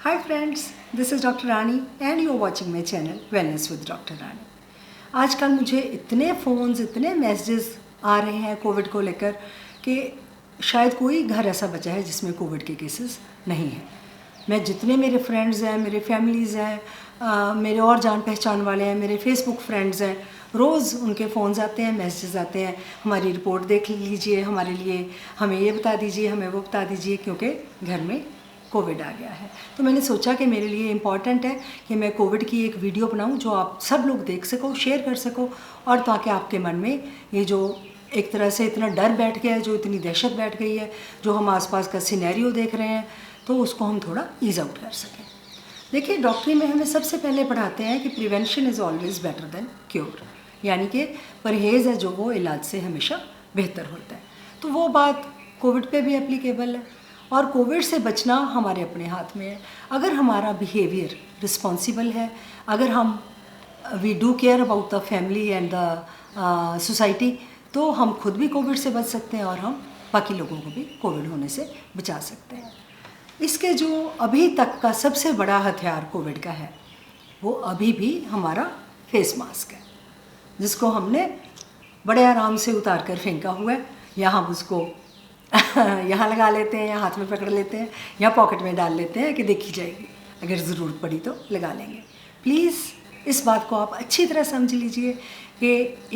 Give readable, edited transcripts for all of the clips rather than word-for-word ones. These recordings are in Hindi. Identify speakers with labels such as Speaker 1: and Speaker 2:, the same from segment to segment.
Speaker 1: Hi friends, this is Dr. Rani and you are watching my channel Wellness with Dr. Rani. आजकल मुझे इतने फ़ोन्स इतने मैसेजेस आ रहे हैं कोविड को लेकर कि शायद कोई घर ऐसा बचा है जिसमें कोविड के केसेस नहीं हैं। मैं जितने मेरे फ्रेंड्स हैं, मेरे फैमिलीज़ हैं, मेरे और जान पहचान वाले हैं, मेरे फेसबुक फ्रेंड्स हैं, रोज़ उनके फ़ोन्स आते हैं, मैसेजेस आते हैं, हमारी रिपोर्ट देख लीजिए, हमारे लिए हमें ये बता दीजिए, हमें वो बता दीजिए, क्योंकि घर में कोविड आ गया है। तो मैंने सोचा कि मेरे लिए इम्पॉर्टेंट है कि मैं कोविड की एक वीडियो बनाऊं जो आप सब लोग देख सको, शेयर कर सको, और ताकि आपके मन में ये जो एक तरह से इतना डर बैठ गया है, जो इतनी दहशत बैठ गई है, जो हम आसपास का सिनेरियो देख रहे हैं, तो उसको हम थोड़ा ईज आउट कर सकें। देखिए, डॉक्टरी में हमें सबसे पहले पढ़ाते हैं कि prevention is always better than cure, यानी कि परहेज़ है जो वो इलाज से हमेशा बेहतर होता है। तो वो बात कोविड पे भी एप्लीकेबल है, और कोविड से बचना हमारे अपने हाथ में है। अगर हमारा बिहेवियर रिस्पॉन्सिबल है, अगर हम we do care about the family and the society, तो हम खुद भी कोविड से बच सकते हैं और हम बाकी लोगों को भी कोविड होने से बचा सकते हैं। इसके जो अभी तक का सबसे बड़ा हथियार कोविड का है, वो अभी भी हमारा फेस मास्क है, जिसको हमने बड़े आराम से उतार कर फेंका हुआ है। या हम उसको यहाँ लगा लेते हैं, या हाथ में पकड़ लेते हैं, या पॉकेट में डाल लेते हैं कि देखी जाएगी, अगर ज़रूरत पड़ी तो लगा लेंगे। प्लीज़ इस बात को आप अच्छी तरह समझ लीजिए कि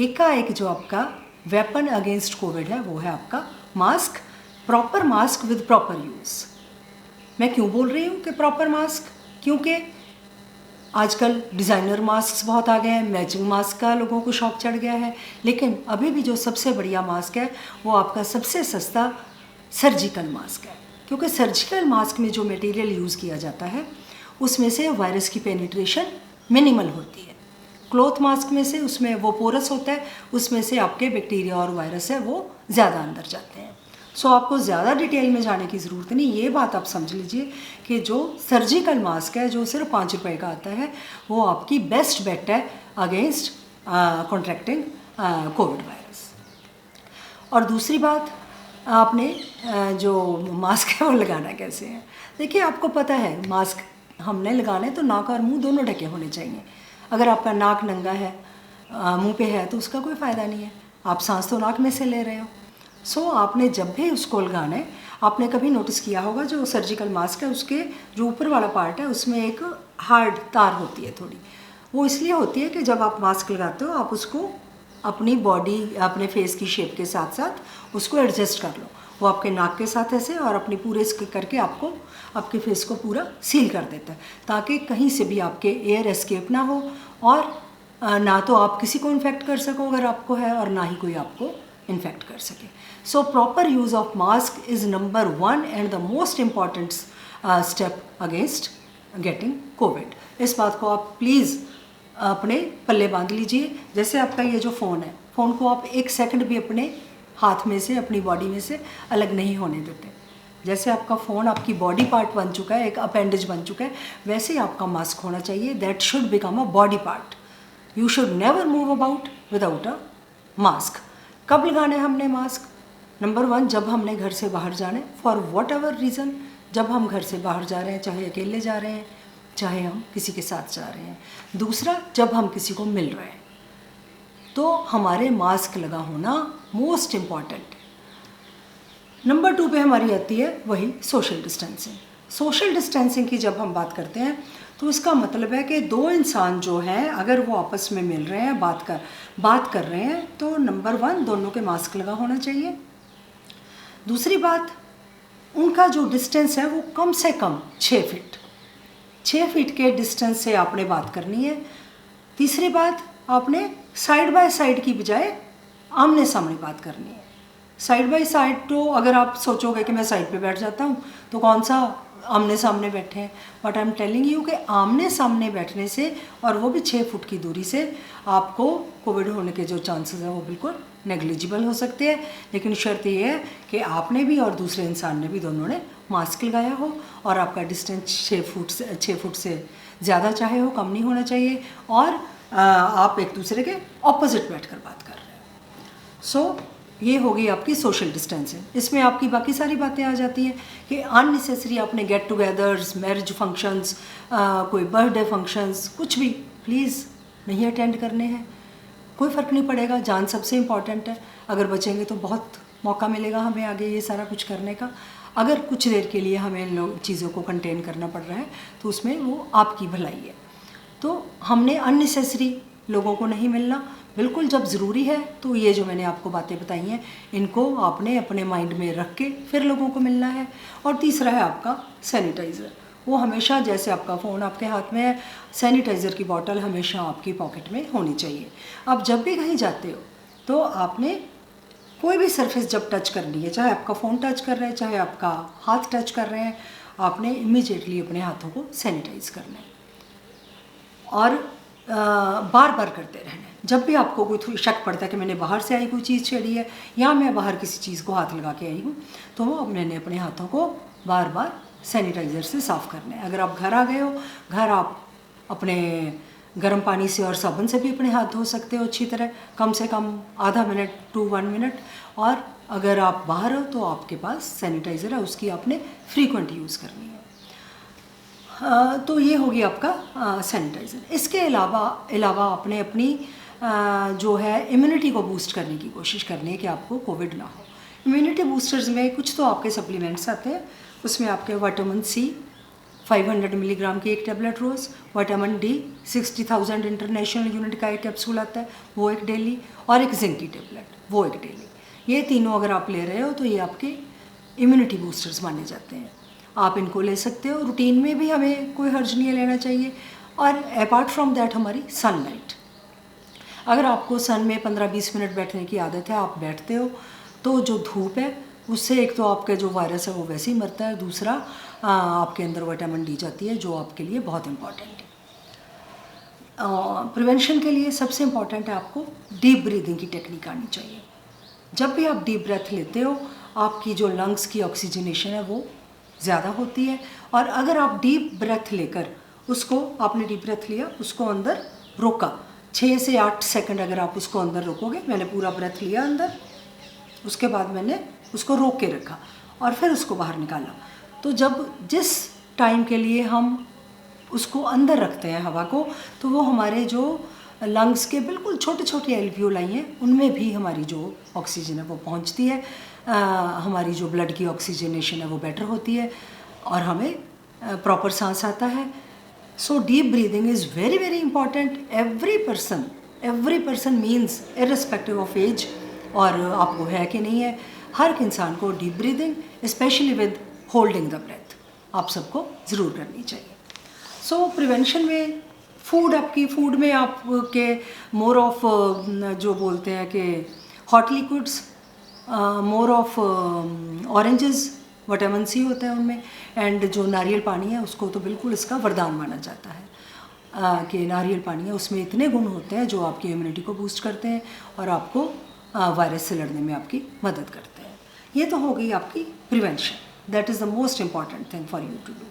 Speaker 1: एकाएक जो आपका वेपन अगेंस्ट कोविड है वो है आपका mask, proper mask with proper use. मैं क्यों बोल रही हूँ कि प्रॉपर मास्क? क्योंकि आजकल डिज़ाइनर मास्क बहुत आ गए हैं, मैचिंग मास्क का लोगों को शौक चढ़ गया है, लेकिन अभी भी जो सबसे बढ़िया मास्क है वो आपका सबसे सस्ता सर्जिकल मास्क है। क्योंकि सर्जिकल मास्क में जो मटेरियल यूज़ किया जाता है उसमें से वायरस की पेनिट्रेशन मिनिमल होती है। क्लॉथ मास्क में से उसमें वो पोरस होता है, उसमें से आपके बैक्टीरिया और वायरस है वो ज़्यादा अंदर जाते हैं। सो आपको ज़्यादा डिटेल में जाने की ज़रूरत नहीं। ये बात आप समझ लीजिए कि जो सर्जिकल मास्क है, जो सिर्फ 5 रुपए का आता है, वो आपकी बेस्ट बेट है अगेंस्ट कॉन्ट्रैक्टिंग कोविड वायरस। और दूसरी बात, आपने जो मास्क है वो लगाना कैसे है। देखिए, आपको पता है मास्क हमने लगाने तो नाक और मुंह दोनों ढके होने चाहिए। अगर आपका नाक नंगा है, मुंह पे है, तो उसका कोई फ़ायदा नहीं है, आप सांस तो नाक में से ले रहे हो। सो आपने जब भी उसको लगाना है, आपने कभी नोटिस किया होगा जो सर्जिकल मास्क है उसके जो ऊपर वाला पार्ट है उसमें एक हार्ड तार होती है थोड़ी। वो इसलिए होती है कि जब आप मास्क लगाते हो आप उसको अपनी बॉडी, अपने फेस की शेप के साथ साथ उसको एडजस्ट कर लो। वो आपके नाक के साथ ऐसे और अपनी पूरे करके आपको आपके फेस को पूरा सील कर देता है, ताकि कहीं से भी आपके एयर एस्केप ना हो, और ना तो आप किसी को इन्फेक्ट कर सको अगर आपको है, और ना ही कोई आपको इन्फेक्ट कर सके। So proper use of mask is number 1 and the most important step against getting Covid. इस बात को आप प्लीज़ अपने पल्ले बांध लीजिए। जैसे आपका ये जो फ़ोन है, फ़ोन को आप 1 सेकंड भी अपने हाथ में से, अपनी बॉडी में से अलग नहीं होने देते। जैसे आपका फ़ोन आपकी बॉडी पार्ट बन चुका है, एक अपेंडेज बन चुका है, वैसे ही आपका मास्क होना चाहिए। That should become a body part. You should never move about without a mask. कब लगाना है हमने मास्क? नंबर 1, जब हमने घर से बाहर जाना है, फॉर वॉट एवर रीज़न। जब हम घर से बाहर जा रहे हैं, चाहे अकेले जा रहे हैं, चाहे हम किसी के साथ जा रहे हैं। दूसरा, जब हम किसी को मिल रहे हैं, तो हमारे मास्क लगा होना मोस्ट इम्पॉर्टेंट। नंबर 2 पे हमारी आती है वही सोशल डिस्टेंसिंग। सोशल डिस्टेंसिंग की जब हम बात करते हैं तो इसका मतलब है कि 2 इंसान जो हैं, अगर वो आपस में मिल रहे हैं, बात कर रहे हैं, तो नंबर 1 दोनों के मास्क लगा होना चाहिए। दूसरी बात, उनका जो डिस्टेंस है वो कम से कम 6 फीट के डिस्टेंस से आपने बात करनी है। तीसरी बात, आपने साइड बाय साइड की बजाय आमने सामने बात करनी है। साइड बाय साइड तो अगर आप सोचोगे कि मैं साइड पे बैठ जाता हूँ तो कौन सा आमने सामने बैठे हैं, but I am telling you कि आमने सामने बैठने से, और वो भी 6 फुट की दूरी से, आपको कोविड होने के जो चांसेस हैं वो बिल्कुल नेग्लिजिबल हो सकते हैं। लेकिन शर्त ये है कि आपने भी और दूसरे इंसान ने भी, दोनों ने मास्क लगाया हो, और आपका डिस्टेंस 6 फुट से ज़्यादा चाहे हो, कम नहीं होना चाहिए, और आप एक दूसरे के ऑपोजिट बैठ कर बात कर रहे हो। सो ये होगी आपकी सोशल डिस्टेंसिंग। इसमें आपकी बाकी सारी बातें आ जाती हैं कि अननेसेसरी आपने गेट टुगेदर्स, मैरिज फंक्शंस, कोई बर्थडे फंक्शंस, कुछ भी प्लीज़ नहीं अटेंड करने हैं। कोई फ़र्क नहीं पड़ेगा, जान सबसे इम्पॉर्टेंट है। अगर बचेंगे तो बहुत मौका मिलेगा हमें आगे ये सारा कुछ करने का। अगर कुछ देर के लिए हमें इन लोग चीज़ों को कंटेन करना पड़ रहा है तो उसमें वो आपकी भलाई है। तो हमने अननेसेसरी लोगों को नहीं मिलना, बिल्कुल जब ज़रूरी है तो ये जो मैंने आपको बातें बताई हैं इनको आपने अपने माइंड में रख के फिर लोगों को मिलना है। और तीसरा है आपका सैनिटाइज़र। वो हमेशा, जैसे आपका फ़ोन आपके हाथ में है, सैनिटाइज़र की बॉटल हमेशा आपकी पॉकेट में होनी चाहिए। आप जब भी कहीं जाते हो तो आपने कोई भी सरफेस जब टच करनी है, चाहे आपका फ़ोन टच कर रहे हैं, चाहे आपका हाथ टच कर रहे हैं, आपने इमीडिएटली अपने हाथों को सैनिटाइज़ करना है और बार बार करते रहना है। जब भी आपको कोई शक पड़ता है कि मैंने बाहर से आई कोई चीज़ छेड़ी है या मैं बाहर किसी चीज़ को हाथ लगा के आई हूँ, तो मैंने अपने हाथों को बार बार सैनिटाइज़र से साफ़ करना है। अगर आप घर आ गए हो, घर आप अपने गर्म पानी से और साबुन से भी अपने हाथ धो सकते हो अच्छी तरह, कम से कम आधा मिनट टू 1 मिनट। और अगर आप बाहर हो तो आपके पास सैनिटाइज़र है, उसकी आपने फ्रीक्वेंट यूज़ करनी है। तो ये होगी आपका सैनिटाइज़र। इसके अलावा आपने अपनी जो है इम्यूनिटी को बूस्ट करने की कोशिश करनी है कि आपको कोविड ना हो। इम्यूनिटी बूस्टर्स में कुछ तो आपके सप्लीमेंट्स आते हैं, उसमें आपके विटामिन सी 500 मिलीग्राम की एक टेबलेट रोज़, विटामिन डी 60,000 इंटरनेशनल यूनिट का एक कैप्सूल आता है वो एक डेली, और एक जिंक की टेबलेट वो एक डेली। ये तीनों अगर आप ले रहे हो तो ये आपके इम्यूनिटी बूस्टर्स माने जाते हैं। आप इनको ले सकते हो, रूटीन में भी हमें कोई हर्ज नहीं लेना चाहिए। और अपार्ट फ्रॉम दैट हमारी सनलाइट, अगर आपको सन में 15-20 मिनट बैठने की आदत है, आप बैठते हो, तो जो धूप है उससे एक तो आपका जो वायरस है वो वैसे ही मरता है, दूसरा आपके अंदर विटामिन डी जाती है जो आपके लिए बहुत इम्पॉर्टेंट है। प्रिवेंशन के लिए सबसे इम्पॉर्टेंट है आपको डीप ब्रीदिंग की टेक्निक आनी चाहिए। जब भी आप डीप ब्रेथ लेते हो आपकी जो लंग्स की ऑक्सीजनेशन है वो ज़्यादा होती है। और अगर आप डीप ब्रेथ लेकर आपने डीप ब्रेथ लिया, उसको अंदर रोका 6 से 8 सेकंड, अगर आप उसको अंदर रोकोगे, मैंने पूरा ब्रेथ लिया अंदर, उसके बाद मैंने उसको रोक के रखा और फिर उसको बाहर निकाला, तो जिस टाइम के लिए हम उसको अंदर रखते हैं हवा को, तो वो हमारे जो लंग्स के बिल्कुल छोटे छोटे एल्वियोलाई हैं उनमें भी हमारी जो ऑक्सीजन है वो पहुंचती है, हमारी जो ब्लड की ऑक्सीजनेशन है वो बेटर होती है और हमें प्रॉपर सांस आता है। So deep breathing is very very important. Every person means irrespective of age, और आपको है कि नहीं है, हर इंसान को deep breathing specially with holding the breath आप सबको ज़रूर करनी चाहिए। सो प्रिवेंशन में फूड में आपके मोर ऑफ जो बोलते हैं कि hot liquids, more of oranges, vitamin C होता है उनमें, एंड जो नारियल पानी है उसको तो बिल्कुल इसका वरदान माना जाता है कि नारियल पानी है, उसमें इतने गुण होते हैं जो आपकी इम्यूनिटी को बूस्ट करते हैं और आपको वायरस से लड़ने में आपकी मदद करते हैं। ये तो हो गई आपकी prevention, that is the most important thing for you to do.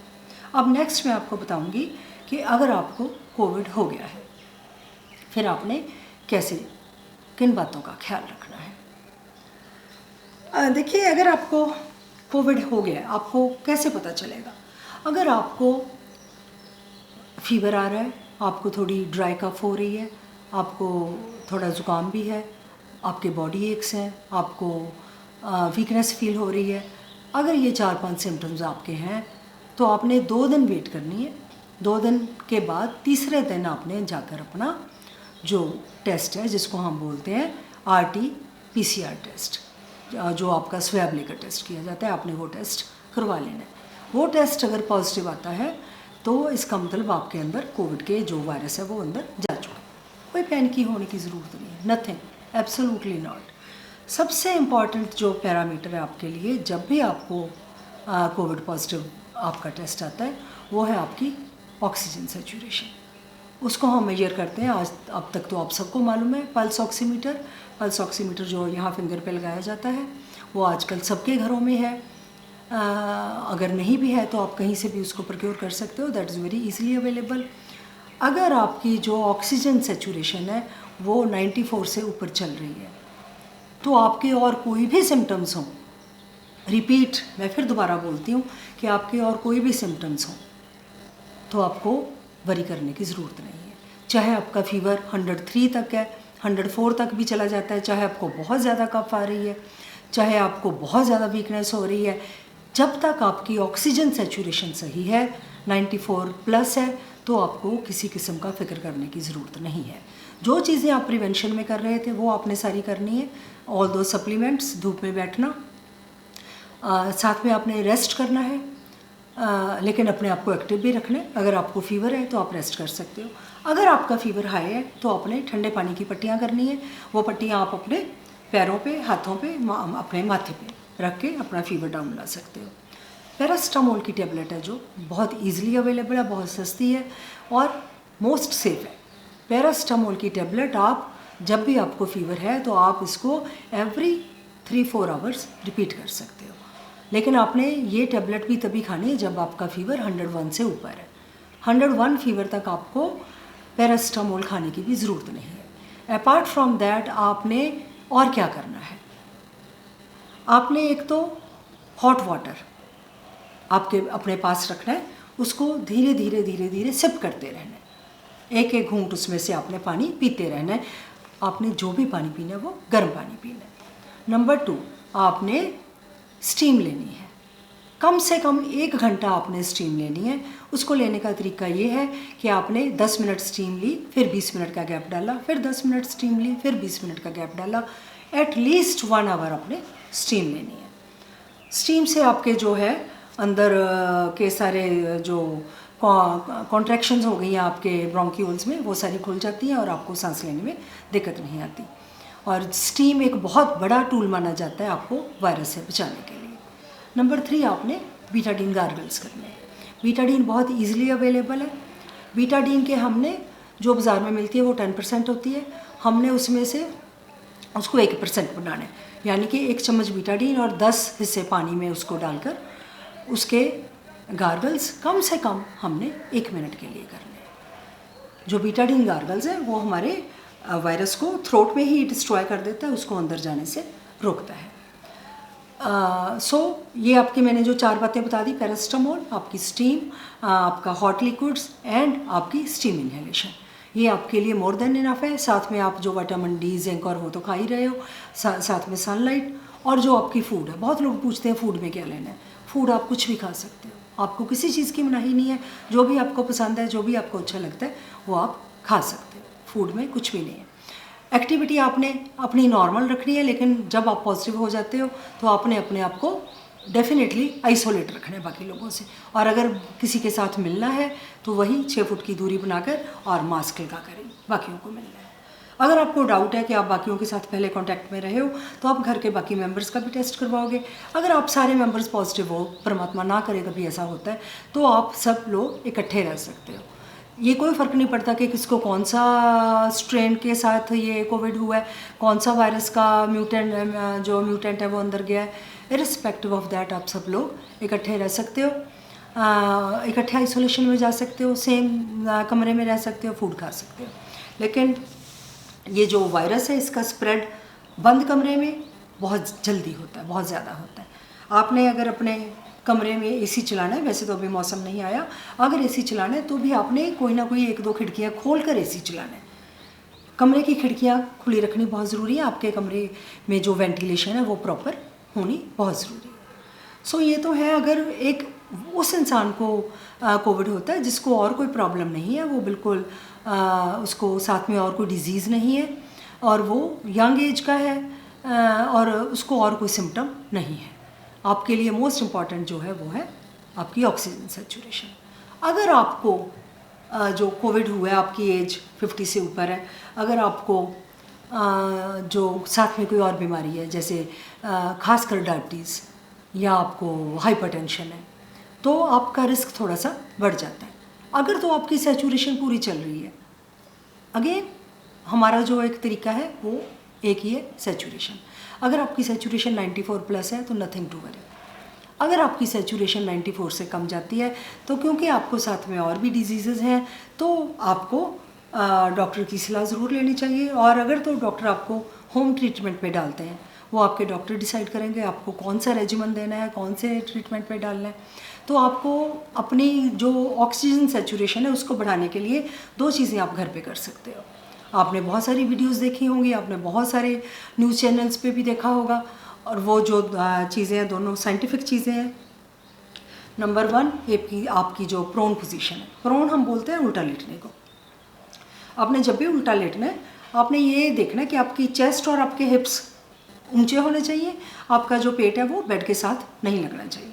Speaker 1: अब नेक्स्ट मैं आपको बताऊंगी कि अगर आपको कोविड हो गया है फिर आपने किन बातों का ख्याल रखना है। देखिए, अगर आपको कोविड हो गया आपको कैसे पता चलेगा? अगर आपको फीवर आ रहा है, आपको थोड़ी ड्राई कफ हो रही है, आपको थोड़ा ज़ुकाम भी है, आपके बॉडी एक्स हैं, आपको वीकनेस फील हो रही है, अगर ये 4-5 सिम्टम्स आपके हैं तो आपने 2 दिन वेट करनी है। 2 दिन के बाद तीसरे दिन आपने जाकर अपना जो टेस्ट है जिसको हम बोलते हैं RT-PCR टेस्ट, जो आपका स्वैब लेकर टेस्ट किया जाता है, आपने वो टेस्ट करवा लेना है। वो टेस्ट अगर पॉजिटिव आता है तो इसका मतलब आपके अंदर कोविड के जो वायरस है वो अंदर जा चुका है। कोई पैनिक होने की ज़रूरत नहीं है, नथिंग, एब्सोल्युटली नॉट। सबसे इम्पॉर्टेंट जो पैरामीटर है आपके लिए जब भी आपको कोविड पॉजिटिव आपका टेस्ट आता है वो है आपकी ऑक्सीजन सैचुरेशन। उसको हम मेजर करते हैं, अब तक तो आप सबको मालूम है, पल्स ऑक्सीमीटर जो यहाँ फिंगर पे लगाया जाता है वो आजकल सबके घरों में है। अगर नहीं भी है तो आप कहीं से भी उसको प्रोक्योर कर सकते हो, that is very easily available. अगर आपकी जो ऑक्सीजन सैचुरेशन है वो 94 से ऊपर चल रही है तो आपके और कोई भी सिम्टम्स हों, रिपीट मैं फिर दोबारा बोलती हूँ कि आपके और कोई भी सिम्टम्स हों तो आपको वरी करने की ज़रूरत नहीं है। चाहे आपका फीवर 103 तक है, 104 तक भी चला जाता है, चाहे आपको बहुत ज़्यादा कफ आ रही है, चाहे आपको बहुत ज़्यादा वीकनेस हो रही है, जब तक आपकी ऑक्सीजन सैचुरेशन सही है, 94 प्लस है, तो आपको किसी किस्म का फ़िक्र करने की ज़रूरत नहीं है। जो चीज़ें आप प्रिवेंशन में कर रहे थे वो आपने सारी करनी है। ऑल दो सप्लीमेंट्स, धूप में बैठना, साथ में आपने रेस्ट करना है, लेकिन अपने आप को एक्टिव भी रखना है। अगर आपको फ़ीवर है तो आप रेस्ट कर सकते हो। अगर आपका फ़ीवर हाई है तो आपने ठंडे पानी की पट्टियाँ करनी है। वो पट्टियाँ आप अपने पैरों पे, हाथों पे, अपने माथे पे रख के अपना फ़ीवर डाउन ला सकते हो। पैरास्टामोल की टेबलेट है जो बहुत ईजिली अवेलेबल है, बहुत सस्ती है और मोस्ट सेफ़ है। पैरास्टामोल की टेबलेट आप जब भी आपको फ़ीवर है तो आप इसको एवरी 3-4 आवर्स रिपीट कर सकते हो। लेकिन आपने ये टेबलेट भी तभी खानी है जब आपका फ़ीवर 101 से ऊपर है। 101 फीवर तक आपको पैरास्टामोल खाने की भी ज़रूरत नहीं है। अपार्ट फ्रॉम दैट आपने और क्या करना है, आपने एक तो हॉट वाटर आपके अपने पास रखना है, उसको धीरे धीरे धीरे धीरे सिप करते रहना है। एक एक घूंट उसमें से आपने पानी पीते रहना है। आपने जो भी पानी पीना है वो गर्म पानी पीना है। नंबर 2, आपने स्टीम लेनी है। कम से कम 1 घंटा आपने स्टीम लेनी है। उसको लेने का तरीका ये है कि आपने 10 मिनट स्टीम ली, फिर 20 मिनट का गैप डाला, फिर 10 मिनट स्टीम ली, फिर 20 मिनट का गैप डाला। एटलीस्ट 1 आवर आपने स्टीम लेनी है। स्टीम से आपके जो है अंदर के सारे जो कॉन्ट्रैक्शंस हो गई हैं आपके ब्रोंक्यूल्स में, वो सारी खुल जाती हैं और आपको सांस लेने में दिक्कत नहीं आती। और स्टीम एक बहुत बड़ा टूल माना जाता है आपको वायरस से बचाने के लिए। नंबर 3, आपने बीटाडीन गार्गल्स करने हैं। बीटाडीन बहुत ईजिली अवेलेबल है। बीटाडीन के हमने जो बाज़ार में मिलती है वो 10% होती है, हमने उसमें से उसको 1% बनाना है। यानी कि 1 चम्मच बीटाडीन और 10 हिस्से पानी में उसको डालकर उसके गार्गल्स कम से कम हमने 1 मिनट के लिए करने हैं। जो बीटाडीन गार्गल्स हैं वो हमारे वायरस को थ्रोट में ही डिस्ट्रॉय कर देता है, उसको अंदर जाने से रोकता है। ये आपकी मैंने जो 4 बातें बता दी, पैरास्टामोल, आपकी स्टीम, आपका हॉट लिक्विड्स एंड आपकी स्टीम इन्हेलेशन, ये आपके लिए मोर देन इनफ है। साथ में आप जो विटामिन डी, जिंक और वो तो खा ही रहे हो, साथ में सनलाइट और जो आपकी फूड है। बहुत लोग पूछते हैं फूड में क्या लेना है। फूड आप कुछ भी खा सकते हो, आपको किसी चीज़ की मनाही नहीं है। जो भी आपको पसंद है, जो भी आपको अच्छा लगता है वो आप खा सकते हो। फूड में कुछ भी नहीं है। एक्टिविटी आपने अपनी नॉर्मल रखनी है, लेकिन जब आप पॉजिटिव हो जाते हो तो आपने अपने आप को डेफिनेटली आइसोलेट रखना है बाकी लोगों से। और अगर किसी के साथ मिलना है तो वही 6 फुट की दूरी बनाकर और मास्क लगा कर ही बाकियों को मिलना है। अगर आपको डाउट है कि आप बाकियों के साथ पहले कांटेक्ट में रहे हो तो आप घर के बाकी मेंबर्स का भी टेस्ट करवाओगे। अगर आप सारे मेंबर्स पॉजिटिव हो, परमात्मा ना करे कभी ऐसा होता है, तो आप सब लोग इकट्ठे रह सकते हो। ये कोई फ़र्क नहीं पड़ता कि किसको कौन सा स्ट्रेन के साथ ये कोविड हुआ है, कौन सा वायरस का म्यूटेंट है वो अंदर गया है। इरिस्पेक्टिव ऑफ दैट आप सब लोग इकट्ठे रह सकते हो, इकट्ठे आइसोलेशन में जा सकते हो, सेम कमरे में रह सकते हो, फूड खा सकते हो। लेकिन ये जो वायरस है इसका स्प्रेड बंद कमरे में बहुत जल्दी होता है, बहुत ज़्यादा होता है। आपने अगर अपने कमरे में एसी चलाना है, वैसे तो अभी मौसम नहीं आया, अगर एसी चलाना है तो भी आपने कोई ना कोई 1-2 खिड़कियाँ खोल कर एसी चलाना है। कमरे की खिड़कियाँ खुली रखनी बहुत ज़रूरी है। आपके कमरे में जो वेंटिलेशन है वो प्रॉपर होनी बहुत ज़रूरी है। ये तो है, अगर एक उस इंसान को कोविड होता है जिसको और कोई प्रॉब्लम नहीं है, वो बिल्कुल उसको साथ में और कोई डिज़ीज़ नहीं है और वो यंग एज का है और उसको और कोई सिम्टम नहीं है, आपके लिए मोस्ट इम्पॉर्टेंट जो है वो है आपकी ऑक्सीजन सैचुरेशन। अगर आपको जो कोविड हुआ है, आपकी एज 50 से ऊपर है, अगर आपको जो साथ में कोई और बीमारी है जैसे खासकर डायबिटीज़ या आपको हाइपरटेंशन है, तो आपका रिस्क थोड़ा सा बढ़ जाता है। अगर तो आपकी सैचुरेशन पूरी चल रही है, अगेन हमारा जो एक तरीका है वो एक ही है, सैचुरेशन। अगर आपकी सैचुरेशन 94 प्लस है तो नथिंग टू वरी। अगर आपकी सैचुरेशन 94 से कम जाती है तो क्योंकि आपको साथ में और भी डिजीज़ हैं तो आपको डॉक्टर की सलाह ज़रूर लेनी चाहिए। और अगर तो डॉक्टर आपको होम ट्रीटमेंट पे डालते हैं वो आपके डॉक्टर डिसाइड करेंगे आपको कौन सा रेजिमेंट देना है, कौन से ट्रीटमेंट पे डालना है। तो आपको अपनी जो ऑक्सीजन सैचुरेशन है उसको बढ़ाने के लिए 2 चीज़ें आप घर पे कर सकते हो। आपने बहुत सारी वीडियोस देखी होंगी, आपने बहुत सारे न्यूज़ चैनल्स पे भी देखा होगा, और वो जो चीज़ें हैं दोनों साइंटिफिक चीज़ें हैं। नंबर 1 आपकी जो प्रोन पोजीशन है, प्रोन हम बोलते हैं उल्टा लेटने को। आपने जब भी उल्टा लेटना है आपने ये देखना है कि आपकी चेस्ट और आपके हिप्स ऊंचे होने चाहिए, आपका जो पेट है वो बेड के साथ नहीं लगना चाहिए।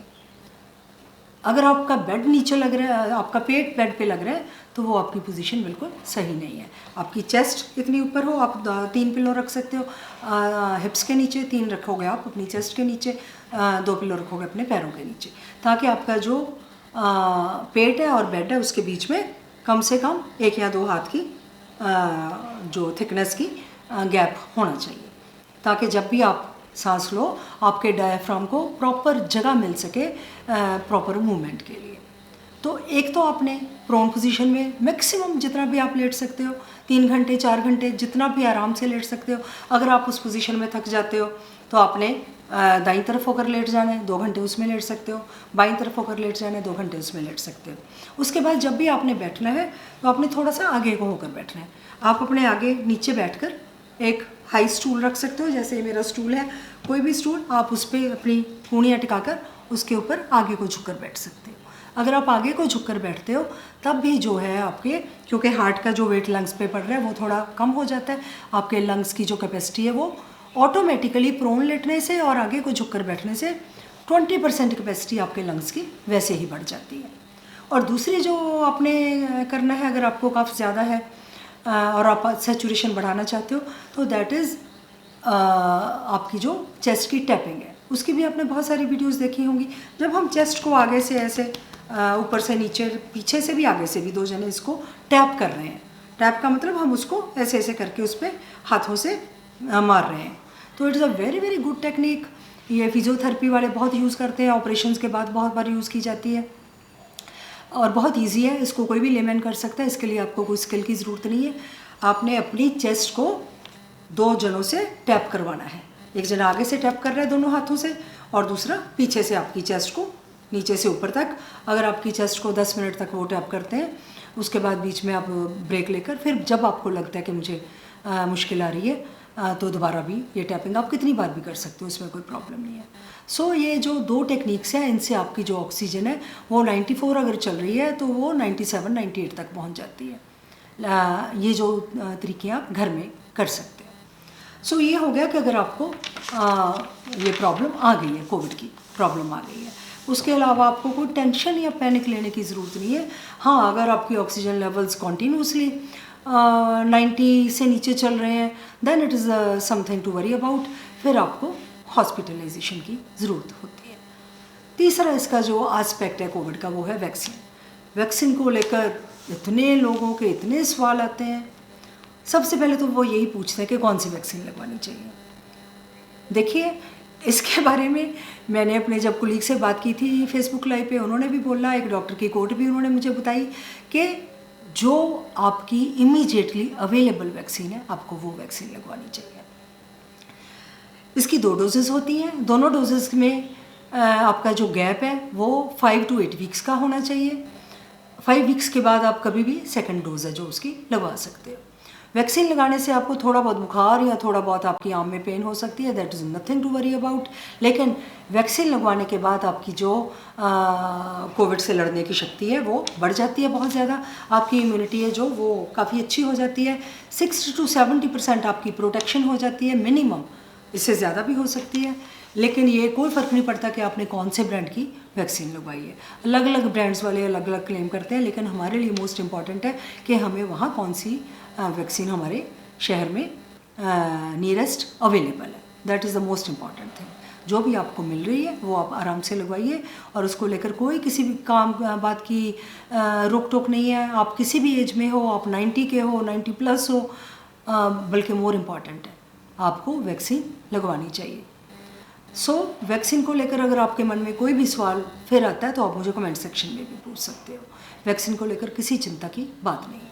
Speaker 1: अगर आपका बेड नीचे लग रहा है, आपका पेट बेड पे लग रहा है, तो वो आपकी पोजीशन बिल्कुल सही नहीं है। आपकी चेस्ट इतनी ऊपर हो, आप 3 पिलो रख सकते हो हिप्स के नीचे, 3 रखोगे आप अपनी चेस्ट के नीचे, 2 पिलो रखोगे अपने पैरों के नीचे, ताकि आपका जो पेट है और बेड है उसके बीच में कम से कम 1 या 2 हाथ की जो थिकनेस की गैप होना चाहिए, ताकि जब भी आप सांस लो आपके डायफ्राम को प्रॉपर जगह मिल सके प्रॉपर मूवमेंट के लिए। तो एक तो आपने प्रोन पोजीशन में मैक्सिमम जितना भी आप लेट सकते हो, 3 घंटे 4 घंटे जितना भी आराम से लेट सकते हो। अगर आप उस पोजीशन में थक जाते हो तो आपने दाईं तरफ होकर लेट जाना है, 2 घंटे उसमें लेट सकते हो, बाईं तरफ होकर लेट जाना है, 2 घंटे उसमें लेट सकते हो। उसके बाद जब भी आपने बैठना है तो आपने थोड़ा सा आगे को होकर बैठना है। आप अपने आगे नीचे बैठकर एक हाई स्टूल रख सकते हो, जैसे मेरा स्टूल है, कोई भी स्टूल, आप उस पर अपनी कूहनियाँ टिकाकर उसके ऊपर आगे को झुककर बैठ सकते हो। अगर आप आगे को झुककर बैठते हो तब भी जो है आपके, क्योंकि हार्ट का जो वेट लंग्स पे पड़ रहा है वो थोड़ा कम हो जाता है, आपके लंग्स की जो कैपेसिटी है वो ऑटोमेटिकली प्रोन लेटने से और आगे को झुककर बैठने से 20% कैपेसिटी आपके लंग्स की वैसे ही बढ़ जाती है। और दूसरी जो आपने करना है, अगर आपको कफ ज़्यादा है और आप सैचुरेशन बढ़ाना चाहते हो, तो दैट इज़ आपकी जो चेस्ट की टैपिंग है, उसकी भी आपने बहुत सारी वीडियोस देखी होंगी। जब हम चेस्ट को आगे से ऐसे ऊपर से नीचे, पीछे से भी आगे से भी 2 जने इसको टैप कर रहे हैं। टैप का मतलब हम उसको ऐसे ऐसे करके उस पर हाथों से मार रहे हैं। तो it is a very very good technique. ये फिजियोथेरेपी वाले बहुत यूज़ करते हैं, ऑपरेशंस के बाद बहुत बार यूज़ की जाती है और बहुत ईजी है, इसको कोई भी लेमैन कर सकता है। इसके लिए आपको कोई स्किल की ज़रूरत नहीं है। आपने अपनी चेस्ट को 2 जनों से टैप करवाना है। एक जना आगे से टैप कर रहा है दोनों हाथों से और दूसरा पीछे से आपकी चेस्ट को नीचे से ऊपर तक। अगर आपकी चेस्ट को 10 मिनट तक वो टैप करते हैं, उसके बाद बीच में आप ब्रेक लेकर फिर जब आपको लगता है कि मुझे मुश्किल आ रही है तो दोबारा भी ये टैपिंग आप कितनी बार भी कर सकते हो, इसमें कोई प्रॉब्लम नहीं है। सो ये जो 2 टेक्निक्स हैं, इनसे आपकी जो ऑक्सीजन है वो 94 अगर चल रही है तो वो 97-98 तक पहुंच जाती है। ये जो तरीके आप घर में कर सकते हैं। सो ये हो गया कि अगर आपको ये प्रॉब्लम आ गई है, कोविड की प्रॉब्लम आ गई है, उसके अलावा आपको कोई टेंशन या पैनिक लेने की ज़रूरत नहीं है। हाँ, अगर आपकी ऑक्सीजन लेवल्स कॉन्टीन्यूसली 90 से नीचे चल रहे हैं, then it is something to worry about, फिर आपको हॉस्पिटलाइजेशन की ज़रूरत होती है। तीसरा इसका जो एस्पेक्ट है कोविड का वो है वैक्सीन। वैक्सीन को लेकर इतने लोगों के इतने सवाल आते हैं। सबसे पहले तो वो यही पूछते हैं कि कौन सी वैक्सीन लगवानी चाहिए। देखिए, इसके बारे में मैंने अपने जब कुलीग से बात की थी फेसबुक लाइव पे, उन्होंने भी बोला, एक डॉक्टर की कोट भी उन्होंने मुझे बताई कि जो आपकी इमीडिएटली अवेलेबल वैक्सीन है आपको वो वैक्सीन लगवानी चाहिए। इसकी 2 डोजेज़ होती हैं। दोनों डोजेज़ में आपका जो गैप है वो 5 to 8 वीक्स का होना चाहिए। 5 वीक्स के बाद आप कभी भी सेकंड डोज है जो उसकी लगवा सकते हो। वैक्सीन लगाने से आपको थोड़ा बहुत बुखार या थोड़ा बहुत आपकी आर्म में पेन हो सकती है, that is nothing to worry about. लेकिन वैक्सीन लगवाने के बाद आपकी जो कोविड से लड़ने की शक्ति है वो बढ़ जाती है बहुत ज़्यादा। आपकी इम्यूनिटी है जो वो काफ़ी अच्छी हो जाती है। 60 to 70% आपकी प्रोटेक्शन हो जाती है मिनिमम, इससे ज़्यादा भी हो सकती है। लेकिन ये कोई फ़र्क नहीं पड़ता कि आपने कौन से ब्रांड की वैक्सीन लगवाई है। अलग अलग ब्रांड्स वाले अलग अलग क्लेम करते हैं, लेकिन हमारे लिए मोस्ट इम्पॉर्टेंट है कि हमें वहाँ कौन सी वैक्सीन हमारे शहर में नियरेस्ट अवेलेबल है। That is the most important thing. जो भी आपको मिल रही है वो आप आराम से लगवाइए और उसको लेकर कोई किसी भी बात की रोक टोक नहीं है। आप किसी भी एज में हो, आप 90 के हो, 90+ हो, बल्कि मोर इम्पॉर्टेंट है आपको वैक्सीन लगवानी चाहिए। वैक्सीन को लेकर अगर आपके मन में कोई भी सवाल फिर आता है तो आप मुझे कमेंट सेक्शन में भी पूछ सकते हो। वैक्सीन को लेकर किसी चिंता की बात नहीं है।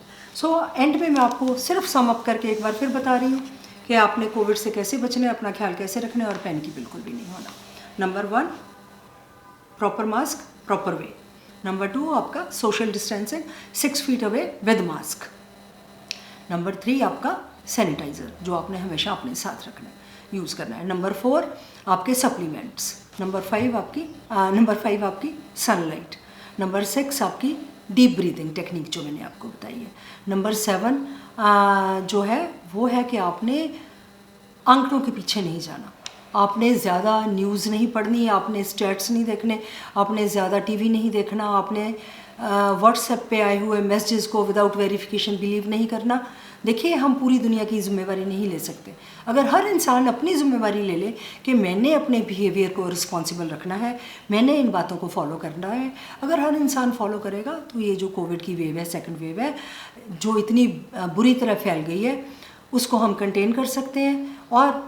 Speaker 1: एंड में मैं आपको सिर्फ सम अप करके एक बार फिर बता रही हूँ कि आपने कोविड से कैसे बचना है, अपना ख्याल कैसे रखना है और पैनिकी बिल्कुल भी नहीं होना। Number 1 proper mask, proper way. Number 2 आपका social distancing 6 feet away with mask. Number 3 आपका सैनिटाइज़र जो आपने हमेशा अपने साथ रखना है, यूज़ करना है। नंबर 4 आपके सप्लीमेंट्स। नंबर 5 आपकी सनलाइट। नंबर 6 आपकी डीप ब्रीदिंग टेक्निक जो मैंने आपको बताई है। नंबर 7 जो है वो है कि आपने आंकड़ों के पीछे नहीं जाना, आपने ज़्यादा न्यूज़ नहीं पढ़नी, आपने स्टैट्स नहीं देखने, आपने ज़्यादा टीवी नहीं देखना, आपने व्हाट्सएप पे आए हुए मैसेजेस को विदाउट वेरिफिकेशन बिलीव नहीं करना। देखिए, हम पूरी दुनिया की जिम्मेवारी नहीं ले सकते। अगर हर इंसान अपनी जिम्मेवारी ले ले कि मैंने अपने बिहेवियर को रिस्पॉन्सिबल रखना है, मैंने इन बातों को फॉलो करना है, अगर हर इंसान फॉलो करेगा तो ये जो कोविड की वेव है, सेकंड वेव है, जो इतनी बुरी तरह फैल गई है, उसको हम कंटेन कर सकते हैं और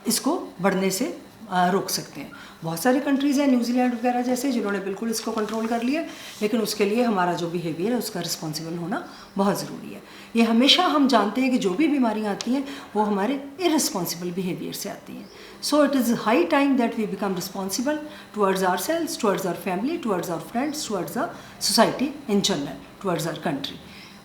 Speaker 1: इसको बढ़ने से रोक सकते हैं। बहुत सारी कंट्रीज़ हैं, न्यूजीलैंड वगैरह जैसे, जिन्होंने बिल्कुल इसको कंट्रोल कर लिया, लेकिन उसके लिए हमारा जो बिहेवियर है उसका रिस्पॉन्सिबल होना बहुत ज़रूरी है। ये हमेशा हम जानते हैं कि जो भी बीमारियां आती हैं वो हमारे इररिस्पॉन्सिबल बिहेवियर से आती हैं। So it is high time that we become responsible towards our selves, towards our family, towards our friends, towards our society in general, towards our country.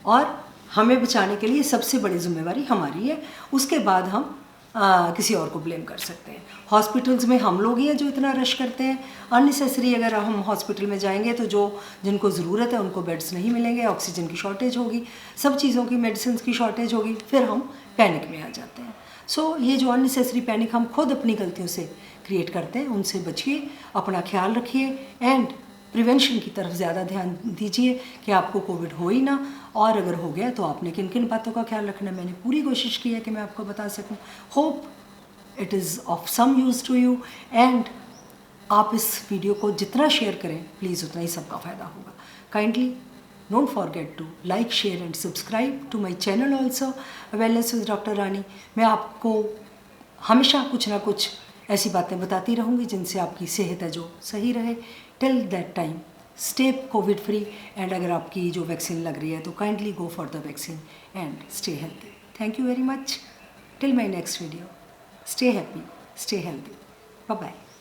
Speaker 1: और हमें बचाने के लिए सबसे बड़ी जिम्मेवारी हमारी है, उसके बाद हम किसी और को ब्लेम कर सकते हैं। हॉस्पिटल्स में हम लोग ही हैं जो इतना रश करते हैं अननेसेसरी। अगर हम हॉस्पिटल में जाएंगे तो जिनको ज़रूरत है उनको बेड्स नहीं मिलेंगे, ऑक्सीजन की शॉर्टेज होगी, सब चीज़ों की, मेडिसिन की शॉर्टेज होगी, फिर हम पैनिक में आ जाते हैं। सो ये जो अननेसेसरी पैनिक हम खुद अपनी गलतियों से क्रिएट करते हैं, उनसे बचिए, अपना ख्याल रखिए एंड प्रिवेंशन की तरफ ज़्यादा ध्यान दीजिए कि आपको कोविड हो ही ना, और अगर हो गया तो आपने किन किन बातों का ख्याल रखना है। मैंने पूरी कोशिश की है कि मैं आपको बता सकूं। Hope it is of some use to you and आप इस वीडियो को जितना शेयर करें प्लीज़ उतना ही सबका फ़ायदा होगा। Kindly don't forget to like, share and subscribe to my channel also, wellness with doctor Rani. मैं आपको हमेशा कुछ ना कुछ ऐसी बातें बताती रहूँगी जिनसे आपकी सेहत है जो सही रहे। Till that time stay COVID free and अगर आपकी जो वैक्सीन लग रही है तो kindly go for the vaccine and stay healthy. Thank you very much. Till my next video, stay happy, stay healthy, bye bye.